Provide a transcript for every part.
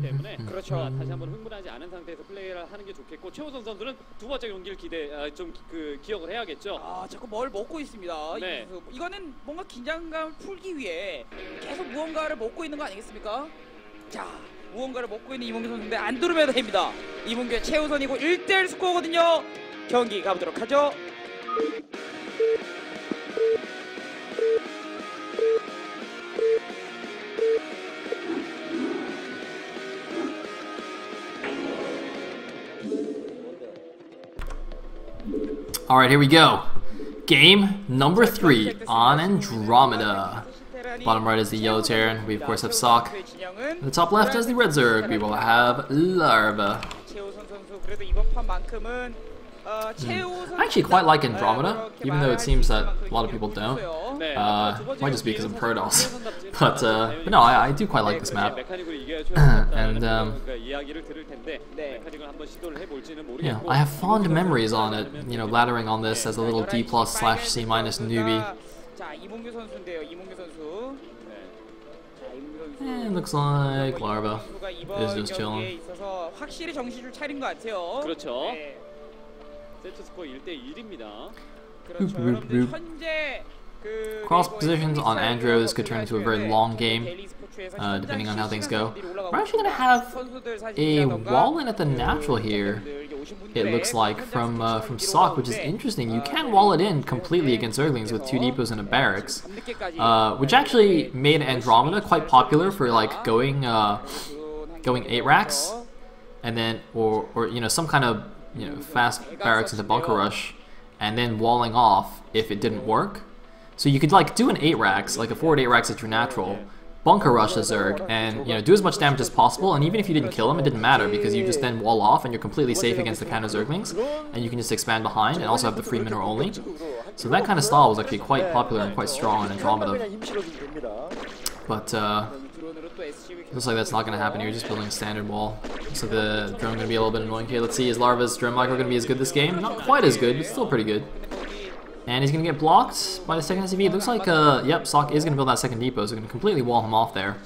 때문에 그렇죠. 다시 한번 흥분하지 않은 상태에서 플레이를 하는 게 좋겠고 최우선 선수는 두 번째 경기를 기억을 해야겠죠. 아, 자꾸 뭘 먹고 있습니다. 네. 이거는 뭔가 긴장감을 풀기 위해 계속 무언가를 먹고 있는 거 아니겠습니까? 자, 무언가를 먹고 있는 이몽규 선수인데 안 두르면 됩니다. 이몽규의 최우선이고 1대1 스코어거든요. 경기 가보도록 하죠. Alright, here we go. Game number 3 on Andromeda. Bottom right is the yellow Terran. We of course have sSak. The top left is the red Zerg. We will have Larva. I actually quite like Andromeda, even though it seems that a lot of people don't. Might just be because I'm Protoss. but no, I do quite like this map. And yeah, I have fond memories on it, you know, laddering on this as a little D+/C- newbie. And looks like Larva is just chilling. Cross positions on Andro, this could turn into a very long game, depending on how things go. We're actually going to have a wall in at the natural here, it looks like, from sSak, which is interesting. You can wall it in completely against Zerglings with 2 depots and a barracks, which actually made Andromeda quite popular for like going 8 racks, and then or you know, some kind of, you know, fast barracks into bunker rush, and then walling off if it didn't work. So you could like do an 8 racks, like a forward 8 racks at your natural, bunker rush the Zerg, and, you know, do as much damage as possible, and even if you didn't kill him, it didn't matter, because you just then wall off and you're completely safe against the counter Zerglings, and you can just expand behind and also have the free mineral only. So that kind of style was actually quite popular and quite strong in Andromeda. But looks like that's not going to happen here. Just building a standard wall. So the drone going to be a little bit annoying. Okay, let's see, is Larva's drone micro going to be as good this game? Not quite as good, but still pretty good. And he's going to get blocked by the second SCV. It looks like, yep, sSak is going to build that second depot, so going to completely wall him off there.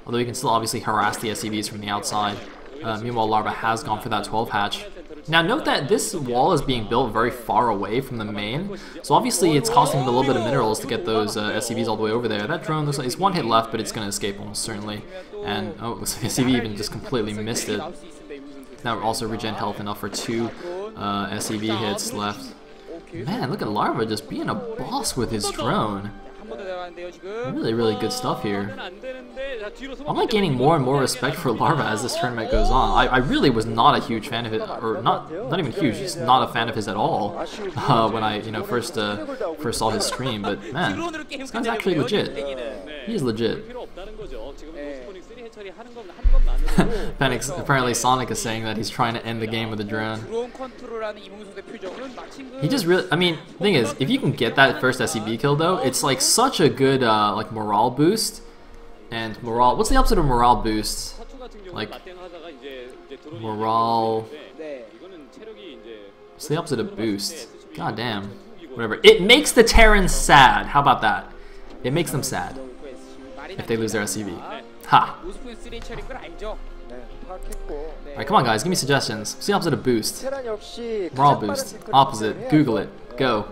Although he can still obviously harass the SCVs from the outside. Meanwhile, Larva has gone for that 12 hatch. Now note that this wall is being built very far away from the main, so obviously it's costing him a little bit of minerals to get those SCVs all the way over there. That drone looks like it's 1 hit left, but it's going to escape almost certainly. And, oh, looks like the SCV even just completely missed it. Now also regen health enough for 2 SCV hits left. Man, look at Larva just being a boss with his drone. Really, really good stuff here. I'm like gaining more and more respect for Larva as this tournament goes on. I really was not a huge fan of it, or not even huge, just not a fan of his at all when I, you know, first saw his stream. But man, this guy's actually legit. He's legit. Apparently Sonic is saying that he's trying to end the game with a drone. He just really, I mean, the thing is, if you can get that first SCV kill though, it's like such a good like morale boost. And morale, what's the opposite of morale boost? Like morale, what's the opposite of boost? God damn. Whatever. It makes the Terrans sad. How about that? It makes them sad if they lose their SCV. Ha! Alright, come on guys, give me suggestions. What's the opposite of boost? Morale boost. Opposite. Google it. Go.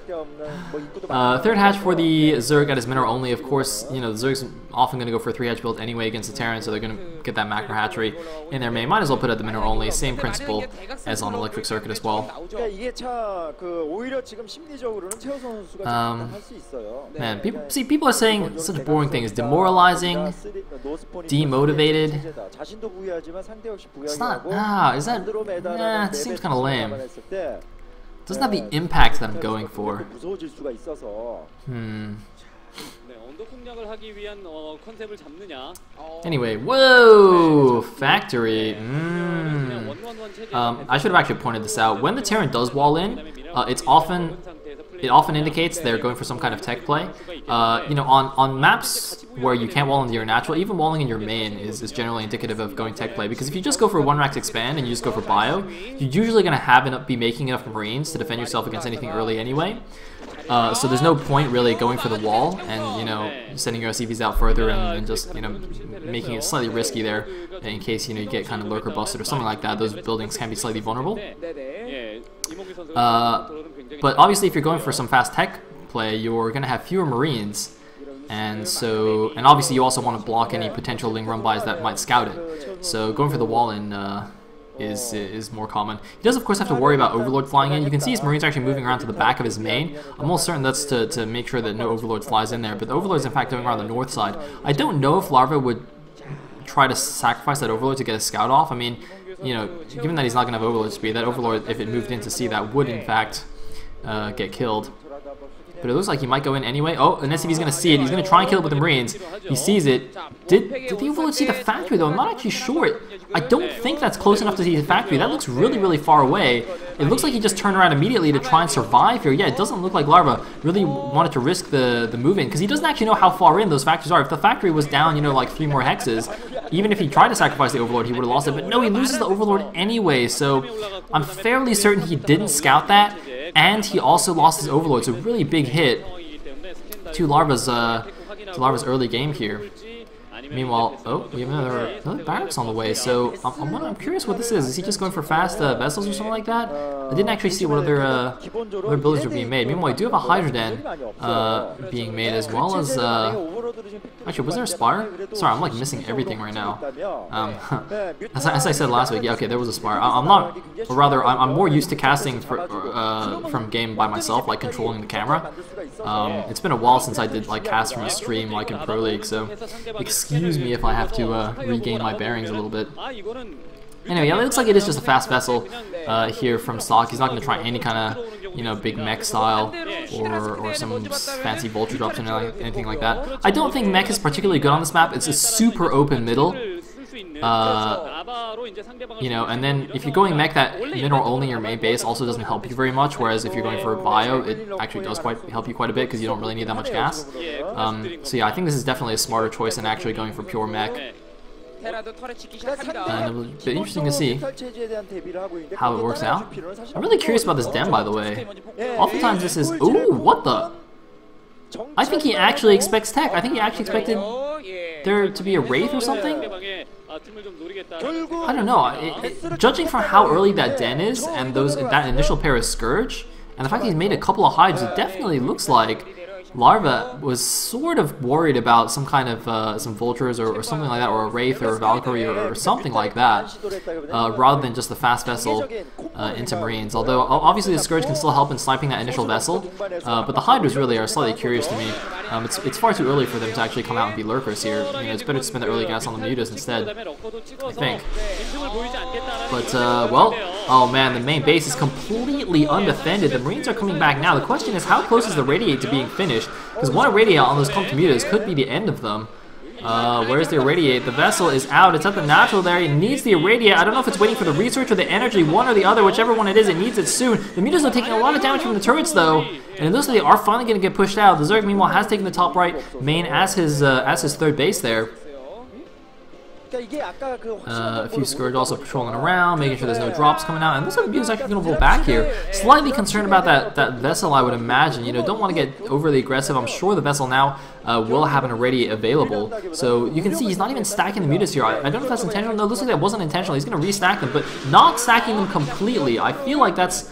Third hatch for the Zerg at his mineral only. Of course, you know, the Zerg's often going to go for a 3 hatch build anyway against the Terran, so they're going to get that macro hatchery in their main. Might as well put it at the mineral only. Same principle as on Electric Circuit as well. Man, people are saying such boring things. Demoralizing, demotivated. It's not, is that, it seems kind of lame. Doesn't have the impact that I'm going for. Anyway, whoa! Factory. I should have actually pointed this out. When the Terran does wall in, it often indicates they're going for some kind of tech play. You know, on maps where you can't wall into your natural, even walling in your main is generally indicative of going tech play, because if you just go for 1 rack expand and you just go for bio, you're usually going to be making enough Marines to defend yourself against anything early anyway. So there's no point really going for the wall and, you know, sending your SCVs out further and just, you know, making it slightly risky there in case, you know, you get kind of lurker busted or something like that. Those buildings can be slightly vulnerable. But obviously if you're going for some fast tech play, you're going to have fewer Marines. And obviously you also want to block any potential Ling run bys that might scout it. So going for the wall in is more common. He does of course have to worry about Overlord flying in. You can see his Marines actually moving around to the back of his main. I'm almost certain that's to make sure that no Overlord flies in there, but the Overlord's in fact going around the north side. I don't know if Larva would try to sacrifice that Overlord to get a scout off. I mean, you know, given that he's not going to have Overlord speed, that Overlord, if it moved in to see that, would in fact get killed. But it looks like he might go in anyway. Oh, and SCV's going to see it. He's going to try and kill it with the Marines. He sees it. Did the Overlord see the factory, though? I'm not actually sure. I don't think that's close enough to see the factory. That looks really, really far away. It looks like he just turned around immediately to try and survive here. Yeah, it doesn't look like Larva really wanted to risk the move-in, because he doesn't actually know how far in those factories are. If the factory was down, you know, like 3 more hexes, even if he tried to sacrifice the Overlord, he would have lost it. But no, he loses the Overlord anyway, so I'm fairly certain he didn't scout that. And he also lost his Overlord, so really big hit to Larva's early game here. Meanwhile, oh, we have another barracks on the way, so I'm curious what this is. Is he just going for fast vessels or something like that? I didn't actually see what other buildings were being made. Meanwhile, we do have a Hydra Den being made, as well as... actually, was there a Spire? Sorry, I'm like missing everything right now. As I said last week, yeah, okay, there was a Spire. I'm more used to casting from game by myself, like controlling the camera. It's been a while since I did like cast from a stream, like in Pro League, so excuse me if I have to regain my bearings a little bit. Anyway, yeah, it looks like it is just a fast vessel here from sSak. He's not going to try any kind of, you know, big mech style or some fancy vulture drops or anything like that. I don't think mech is particularly good on this map. It's a super open middle. You know, and then if you're going mech, that mineral only your main base also doesn't help you very much, whereas if you're going for bio, it actually does help you quite a bit because you don't really need that much gas. So yeah, I think this is definitely a smarter choice than actually going for pure mech. And it will be interesting to see how it works out. I'm really curious about this den, by the way. Oftentimes this is... Ooh, what the... I think he actually expects tech. I think he actually expected there to be a Wraith or something. I don't know. Judging from how early that den is and that initial pair of Scourge, and the fact that he's made a couple of hides, it definitely looks like Larva was sort of worried about some kind of some vultures or something like that, or a Wraith or a Valkyrie or something like that, rather than just the fast vessel into Marines. Although obviously the Scourge can still help in sniping that initial vessel, but the Hydras really are slightly curious to me. It's far too early for them to actually come out and be lurkers here. You know, it's better to spend the early gas on the Mutas instead, I think. But well, oh man, the main base is completely undefended. The Marines are coming back now. The question is, how close is the Radiate to being finished? Because one Irradiate on those Mutas could be the end of them. Where's the Irradiate? The vessel is out. It's at the natural there. It needs the Irradiate. I don't know if it's waiting for the research or the energy, one or the other, whichever one it is. It needs it soon. The Mutas are taking a lot of damage from the turrets, though. And it looks like they are finally going to get pushed out. The Zerg, meanwhile, has taken the top right main as his third base there. A few Scourge also patrolling around, making sure there's no drops coming out, and looks like the Mutas actually going to pull back here. Slightly concerned about that vessel, I would imagine. You know, don't want to get overly aggressive. I'm sure the vessel now will have an Irradiate available. So you can see he's not even stacking the Mutas here. I don't know if that's intentional. No, it looks like that wasn't intentional. He's going to restack them, but not stacking them completely. I feel like that's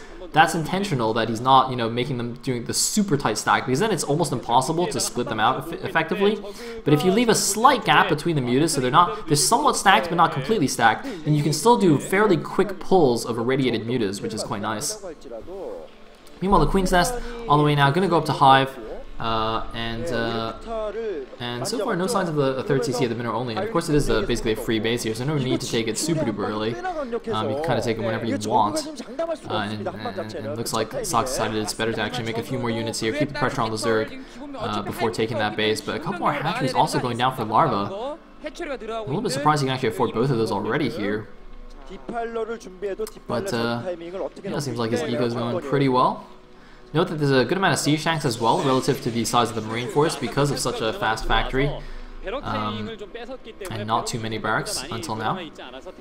intentional, that he's not, you know, making them doing the super tight stack, because then it's almost impossible to split them out effectively. But if you leave a slight gap between the Mutas, so they're somewhat stacked but not completely stacked, then you can still do fairly quick pulls of irradiated Mutas, which is quite nice. Meanwhile, the Queen's Nest on the way now, going to go up to Hive. And so far no signs of a third CC at the mineral only, and of course it is basically a free base here, so no need to take it super duper early. You can kind of take it whenever you want, and it looks like sSak decided it's better to actually make a few more units here, keep the pressure on the Zerg before taking that base, but a couple more hatcheries also going down for Larva. I'm a little bit surprised he can actually afford both of those already here, but yeah, it seems like his eco is going pretty well. Note that there's a good amount of siege tanks as well relative to the size of the Marine Force because of such a fast factory. and not too many barracks until now. So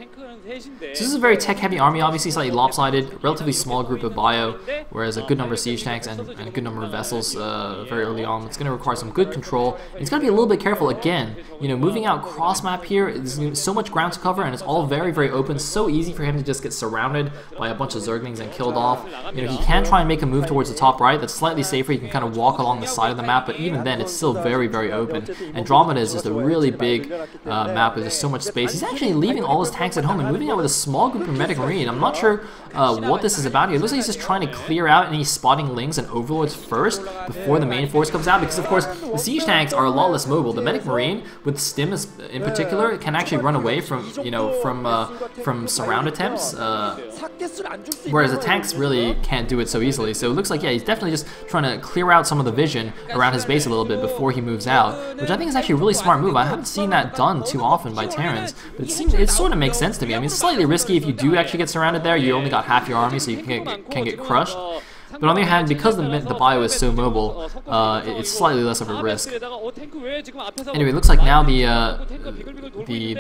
this is a very tech-heavy army, obviously slightly lopsided, relatively small group of bio, whereas a good number of siege tanks and a good number of vessels very early on. It's going to require some good control. He's got to be a little bit careful again. You know, moving out cross-map here, there's so much ground to cover, and it's all very, very open. So easy for him to just get surrounded by a bunch of Zerglings and killed off. You know, he can try and make a move towards the top right. That's slightly safer. He can kind of walk along the side of the map, but even then, it's still very, very open. Andromeda is just a really big map with just so much space. He's actually leaving all his tanks at home and moving out with a small group of Medic Marine. I'm not sure what this is about here. It looks like he's just trying to clear out any spotting Lings and Overlords first before the main force comes out, because of course the siege tanks are a lot less mobile. The Medic Marine with Stim in particular can actually run away from, you know, from surround attempts, whereas the tanks really can't do it so easily. So it looks like, yeah, he's definitely just trying to clear out some of the vision around his base a little bit before he moves out, which I think is actually a really smart move. I haven't seen that done too often by Terrans, but it sort of makes sense to me. I mean, it's slightly risky if you do actually get surrounded there. You only got half your army, so you can get crushed. But on the other hand, because the bio is so mobile, it's slightly less of a risk. Anyway, it looks like now the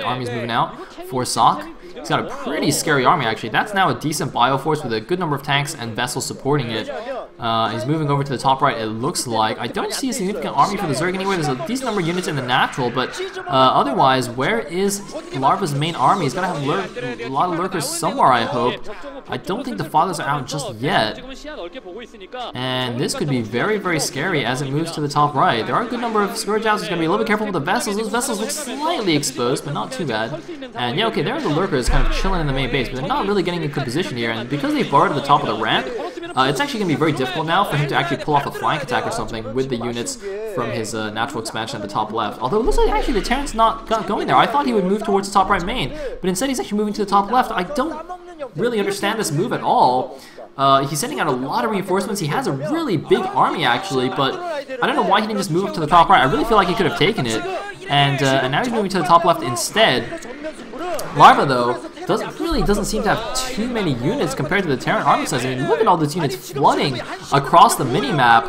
army's moving out for SSak. He's got a pretty scary army, actually. That's now a decent bio force with a good number of tanks and vessels supporting it. He's moving over to the top right, it looks like. I don't see a significant army for the Zerg anywhere. There's a decent number of units in the natural, but otherwise, where is Larva's main army? He's got to have a lot of lurkers somewhere, I hope. I don't think the fathers are out just yet. And this could be very, very scary as it moves to the top right. There are a good number of Scourge Outs. He's going to be a little bit careful with the vessels. Those vessels look slightly exposed, but not too bad. And yeah, okay, there are the lurkers kind of chilling in the main base, but they're not really getting a good position here. And because they've borrowed at the top of the ramp, it's actually going to be very difficult now for him to actually pull off a flank attack or something with the units from his natural expansion at the top left. Although it looks like actually the Terran's not going there. I thought he would move towards the top right main, but instead he's actually moving to the top left. I don't really understand this move at all. He's sending out a lot of reinforcements. He has a really big army actually, but I don't know why he didn't just move up to the top right. I really feel like he could have taken it, and now he's moving to the top left instead. Larva though doesn't seem to have too many units compared to the Terran army size. I mean, look at all these units flooding across the mini-map.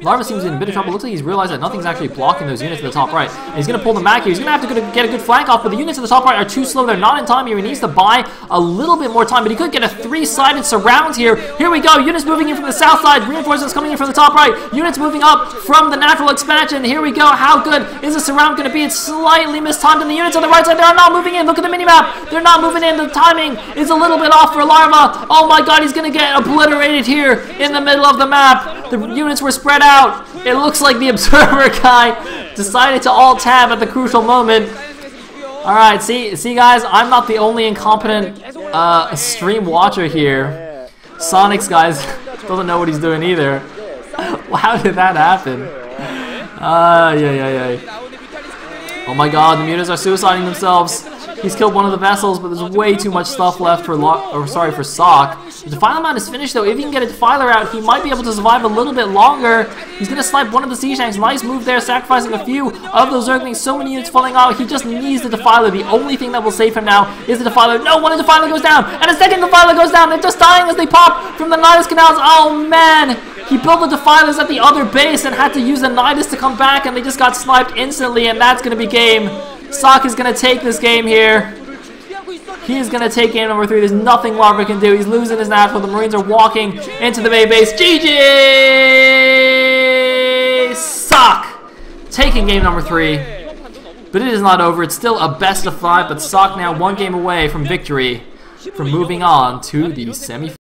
Larva seems in a bit of trouble. Looks like he's realized that nothing's actually blocking those units to the top right. And he's going to pull them back here. He's going to have to get a good flank off, but the units to the top right are too slow. They're not in time here. He needs to buy a little bit more time, but he could get a three-sided surround here. Here we go. Units moving in from the south side. Reinforcements coming in from the top right. Units moving up from the natural expansion. Here we go. How good is the surround going to be? It's slightly mistimed, and the units on the right side, they are not moving in. Look at the minimap. They're not moving in. The timing is a little bit off for Larva. Oh my god, he's going to get obliterated here in the middle of the map. The units were spread out. It looks like the observer guy decided to alt-tab at the crucial moment. Alright, see guys, I'm not the only incompetent stream watcher here. Sonic's guys doesn't know what he's doing either. How did that happen? Oh my god, the mutants are suiciding themselves. He's killed one of the vessels, but there's way too much stuff left for SSak. The Defiler mount is finished though. If he can get a Defiler out, he might be able to survive a little bit longer. He's going to snipe one of the siege tanks. Nice move there, sacrificing a few of those Zerglings. So many units falling out. He just needs the Defiler. The only thing that will save him now is the Defiler. No, one of the Defiler goes down, and a second Defiler goes down. They're just dying as they pop from the Nidus canals. Oh man! He built the Defilers at the other base and had to use the Nidus to come back, and they just got sniped instantly, and that's going to be game. SSak is going to take this game here. He is going to take game number 3. There's nothing Larva can do. He's losing his natural. The Marines are walking into the main base. GG! SSak taking game number 3. But it is not over. It's still a best of 5, but SSak now 1 game away from victory, from moving on to the semifinals.